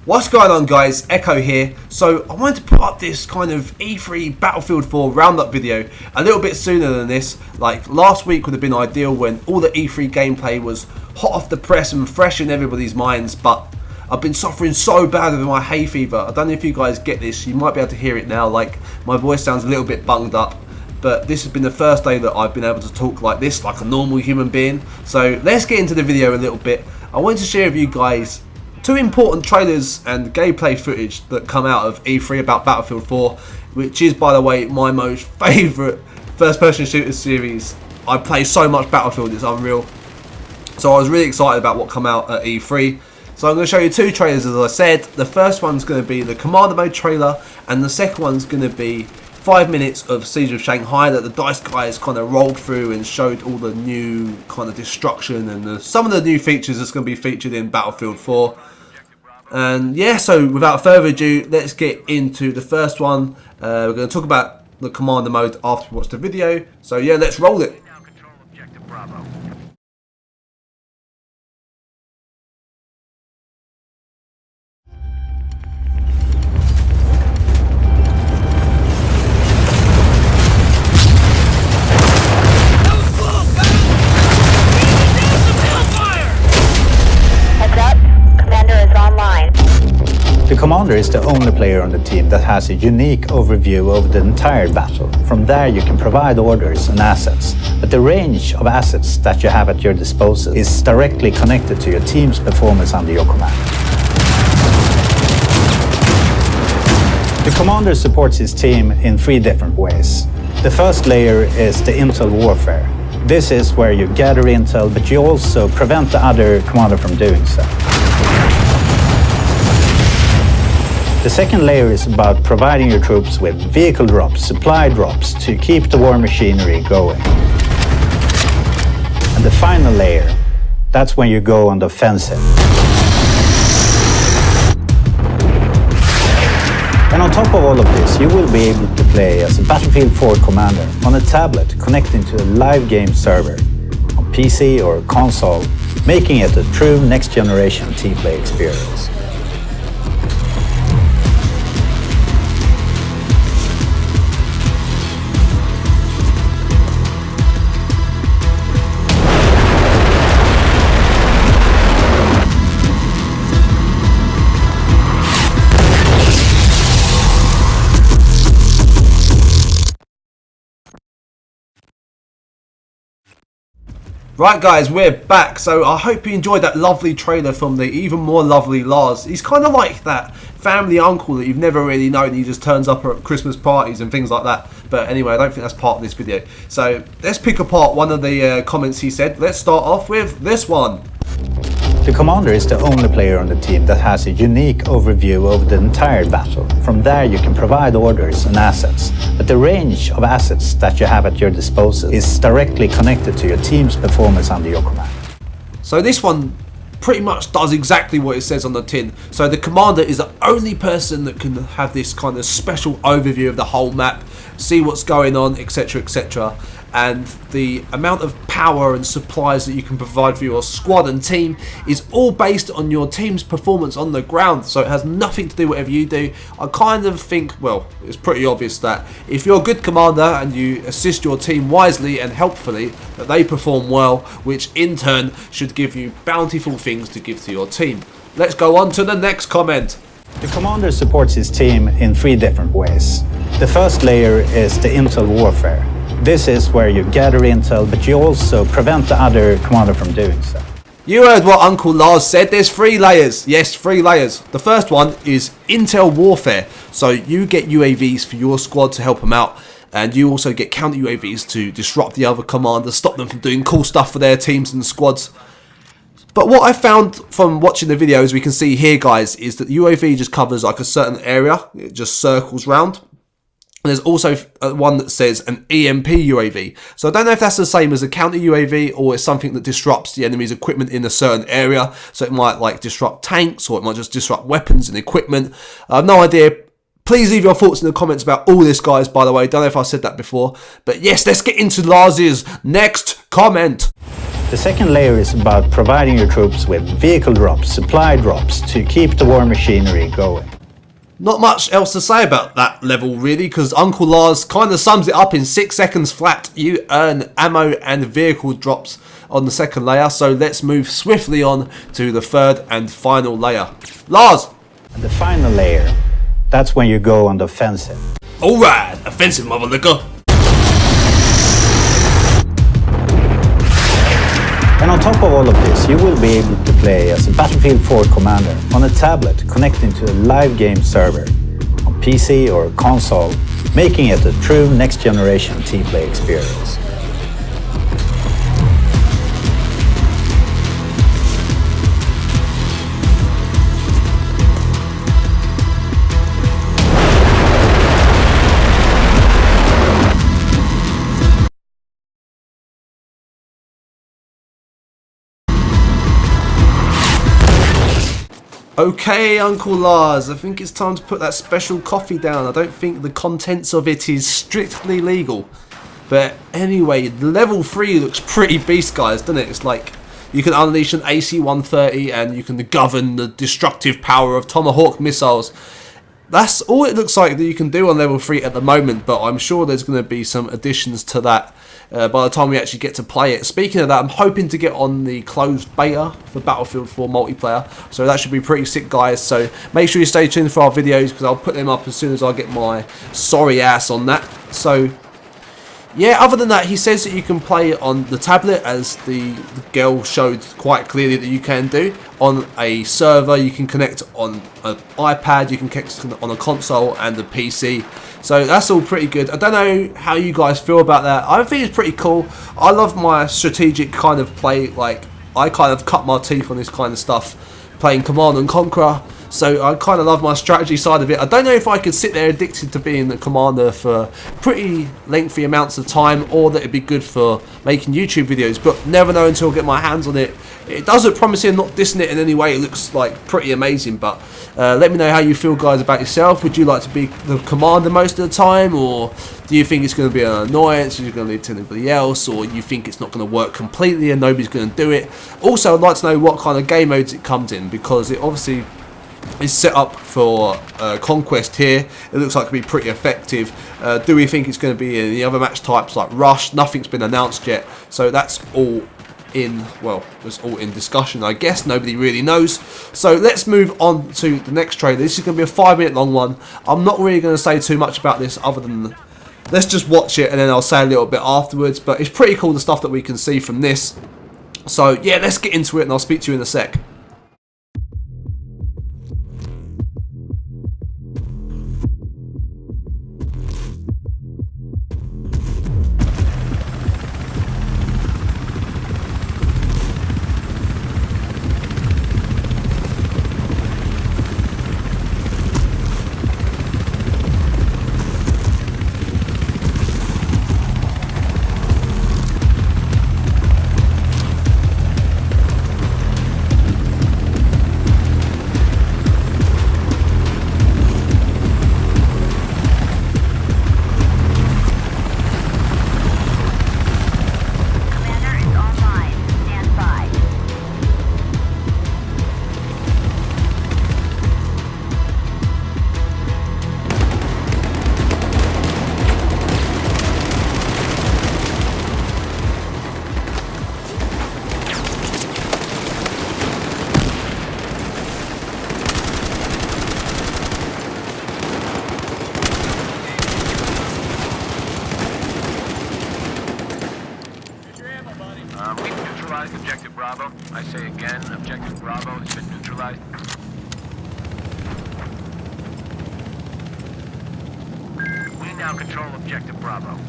What's going on, guys? Echo here. So I wanted to put up this kind of E3 Battlefield 4 roundup video a little bit sooner than this. Like last week would have been ideal when all the E3 gameplay was hot off the press and fresh in everybody's minds, but I've been suffering so bad with my hay fever. I don't know if you guys get this. You might be able to hear it now. Like my voice sounds a little bit bunged up, but this has been the first day that I've been able to talk like this, like a normal human being. So let's get into the video a little bit. I wanted to share with you guys two important trailers and gameplay footage that come out of E3 about Battlefield 4, which is, by the way, my most favourite first-person shooter series. I play so much Battlefield, it's unreal. So I was really excited about what come out at E3. So I'm going to show you two trailers, as I said. The first one's going to be the Commander Mode trailer, and the second one's going to be 5 minutes of Siege of Shanghai that the DICE guys kind of rolled through and showed all the new kind of destruction and some of the new features that's going to be featured in Battlefield 4. And yeah, so without further ado, let's get into the first one. We're going to talk about the Commander Mode after we watch the video. So yeah, let's roll it. The commander is the only player on the team that has a unique overview over the entire battle. From there you can provide orders and assets, but the range of assets that you have at your disposal is directly connected to your team's performance under your command. The commander supports his team in three different ways. The first layer is the intel warfare. This is where you gather intel, but you also prevent the other commander from doing so. The second layer is about providing your troops with vehicle drops, supply drops to keep the war machinery going. And the final layer, that's when you go on the offensive. And on top of all of this, you will be able to play as a Battlefield 4 commander on a tablet connecting to a live game server on PC or console, making it a true next-generation T-play experience. Right guys, we're back. So I hope you enjoyed that lovely trailer from the even more lovely Lars. He's kind of like that family uncle that you've never really known. He just turns up at Christmas parties and things like that. But anyway, I don't think that's part of this video. So let's pick apart one of the comments he said. Let's start off with this one. The commander is the only player on the team that has a unique overview over the entire battle. From there you can provide orders and assets, but the range of assets that you have at your disposal is directly connected to your team's performance under your command. So this one pretty much does exactly what it says on the tin. So the commander is the only person that can have this kind of special overview of the whole map, see what's going on, etc, etc. And the amount of power and supplies that you can provide for your squad and team is all based on your team's performance on the ground. So it has nothing to do with whatever you do. I kind of think, well, it's pretty obvious that if you're a good commander and you assist your team wisely and helpfully, that they perform well, which in turn should give you bountiful things to give to your team. Let's go on to the next comment. The commander supports his team in three different ways. The first layer is the intel warfare. This is where you gather intel, but you also prevent the other commander from doing so. You heard what Uncle Lars said. There's three layers. Yes, three layers. The first one is intel warfare. So you get UAVs for your squad to help them out. And you also get counter UAVs to disrupt the other commanders, stop them from doing cool stuff for their teams and squads. But what I found from watching the video, as we can see here, guys, is that the UAV just covers like a certain area. It just circles round. There's also one that says an EMP UAV. So I don't know if that's the same as a counter UAV or it's something that disrupts the enemy's equipment in a certain area. So it might like disrupt tanks or it might just disrupt weapons and equipment. I have no idea. Please leave your thoughts in the comments about all this, guys, by the way. Don't know if I said that before. But yes, let's get into Lars's next comment. The second layer is about providing your troops with vehicle drops, supply drops to keep the war machinery going. Not much else to say about that level really, because Uncle Lars kind of sums it up in 6 seconds flat. You earn ammo and vehicle drops on the second layer, so let's move swiftly on to the third and final layer. Lars! And the final layer, that's when you go on the offensive. Alright, offensive mother liquor. And on top of all of this, you will be able to play as a Battlefield 4 commander on a tablet connecting to a live game server on PC or console, making it a true next-generation T-play experience. Okay, Uncle Lars, I think it's time to put that special coffee down. I don't think the contents of it is strictly legal. But anyway, level 3 looks pretty beast, guys, doesn't it? It's like you can unleash an AC-130 and you can govern the destructive power of Tomahawk missiles. That's all it looks like that you can do on level 3 at the moment, but I'm sure there's going to be some additions to that by the time we actually get to play it. Speaking of that, I'm hoping to get on the closed beta for Battlefield 4 multiplayer, so that should be pretty sick, guys. So make sure you stay tuned for our videos, because I'll put them up as soon as I get my sorry ass on that. So yeah, other than that, he says that you can play on the tablet, as the girl showed quite clearly that you can do. On a server, you can connect on an iPad, you can connect on a console and a PC. So that's all pretty good. I don't know how you guys feel about that. I think it's pretty cool. I love my strategic kind of play. Like, I kind of cut my teeth on this kind of stuff, playing Command and Conquer. So I kind of love my strategy side of it. I don't know if I could sit there addicted to being a commander for pretty lengthy amounts of time, or that it'd be good for making YouTube videos, but never know until I get my hands on it. It does look promising, I'm not dissing it in any way. It looks like pretty amazing, but let me know how you feel, guys, about yourself. Would you like to be the commander most of the time, or do you think it's going to be an annoyance, you're going to leave to anybody else, or you think it's not going to work completely and nobody's going to do it? Also, I'd like to know what kind of game modes it comes in, because it obviously is set up for Conquest here. It looks like it could be pretty effective. Do we think it's going to be in the other match types like Rush? Nothing's been announced yet, so that's all in, well, it's all in discussion, I guess. Nobody really knows. So let's move on to the next trailer. This is going to be a 5-minute long one. I'm not really going to say too much about this other than let's just watch it, and then I'll say a little bit afterwards. But it's pretty cool, the stuff that we can see from this. So yeah, let's get into it, and I'll speak to you in a sec. We've neutralized Objective Bravo. I say again, Objective Bravo has been neutralized. We now control Objective Bravo.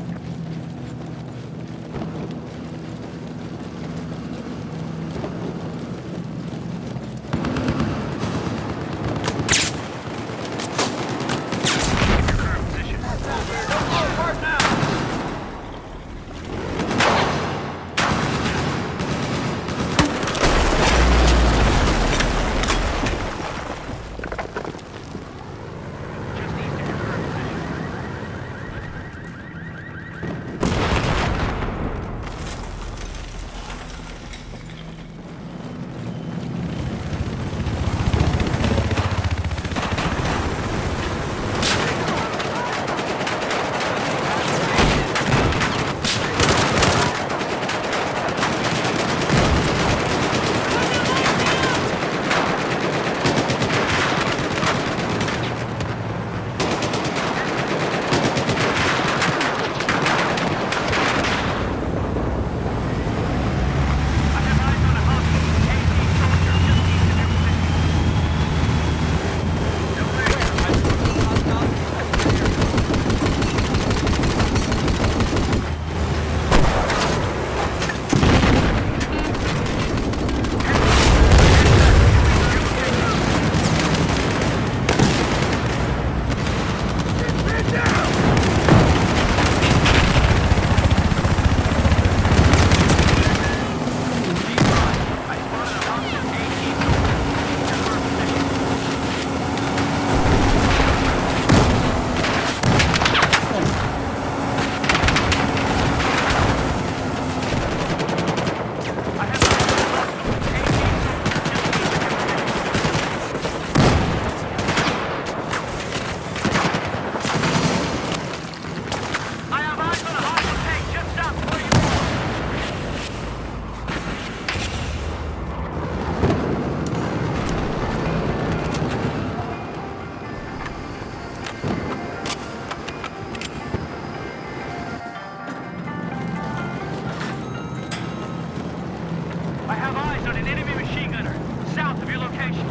eyes on an enemy machine gunner, south of your location.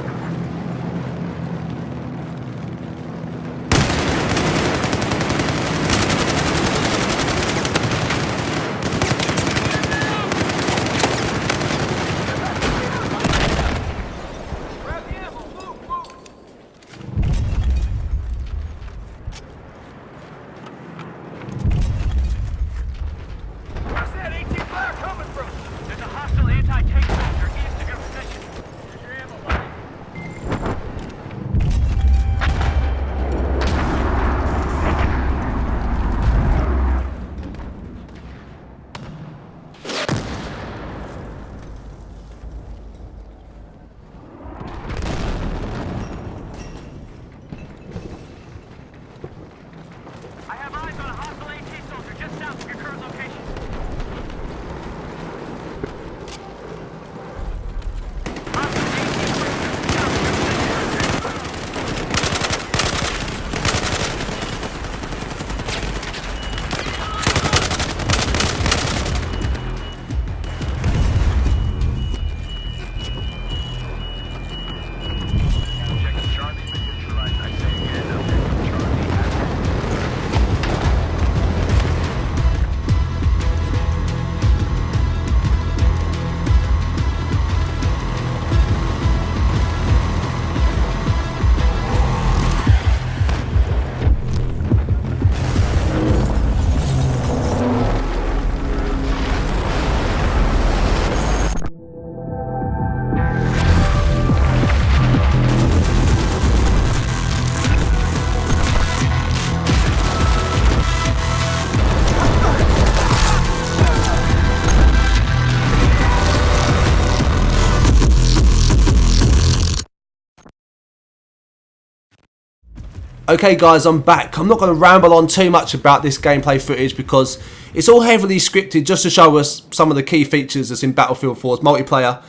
Okay guys, I'm back. I'm not going to ramble on too much about this gameplay footage because it's all heavily scripted just to show us some of the key features that's in Battlefield 4's multiplayer.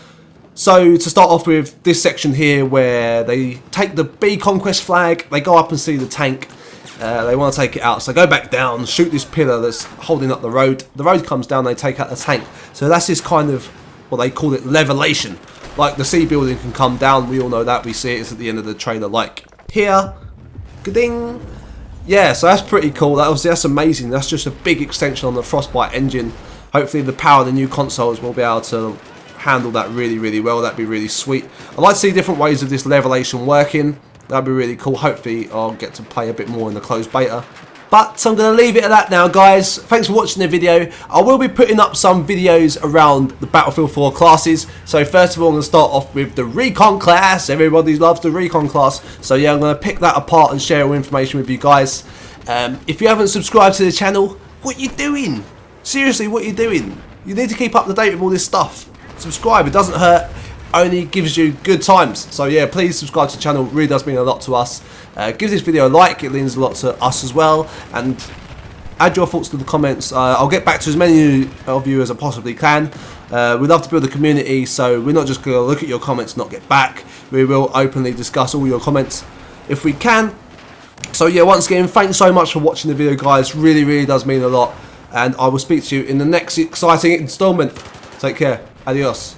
So to start off with this section here where they take the B Conquest flag, they go up and see the tank, they want to take it out, so go back down, shoot this pillar that's holding up the road comes down, they take out the tank. So that's this kind of, what they call it, levelation. Like the C building can come down, we all know that, we see it, it's at the end of the trailer like here. Ding. Yeah, so that's pretty cool. Obviously that's amazing. That's just a big extension on the Frostbite engine. Hopefully the power of the new consoles will be able to handle that really well. That'd be really sweet. I'd like to see different ways of this levelation working. That'd be really cool. Hopefully I'll get to play a bit more in the closed beta. But I'm going to leave it at that now, guys. Thanks for watching the video. I will be putting up some videos around the Battlefield 4 classes. So first of all, I'm going to start off with the Recon class. Everybody loves the Recon class. So yeah, I'm going to pick that apart and share all information with you guys. If you haven't subscribed to the channel, what are you doing? Seriously, what are you doing? You need to keep up to date with all this stuff. Subscribe, it doesn't hurt. Only gives you good times. So yeah, please subscribe to the channel. It really does mean a lot to us. Give this video a like, it means a lot to us as well. And add your thoughts to the comments. I'll get back to as many of you as I possibly can. We love to build a community, so we're not just going to look at your comments and not get back. We will openly discuss all your comments if we can. So yeah, once again, thanks so much for watching the video, guys. Really does mean a lot. And I will speak to you in the next exciting installment. Take care. Adios.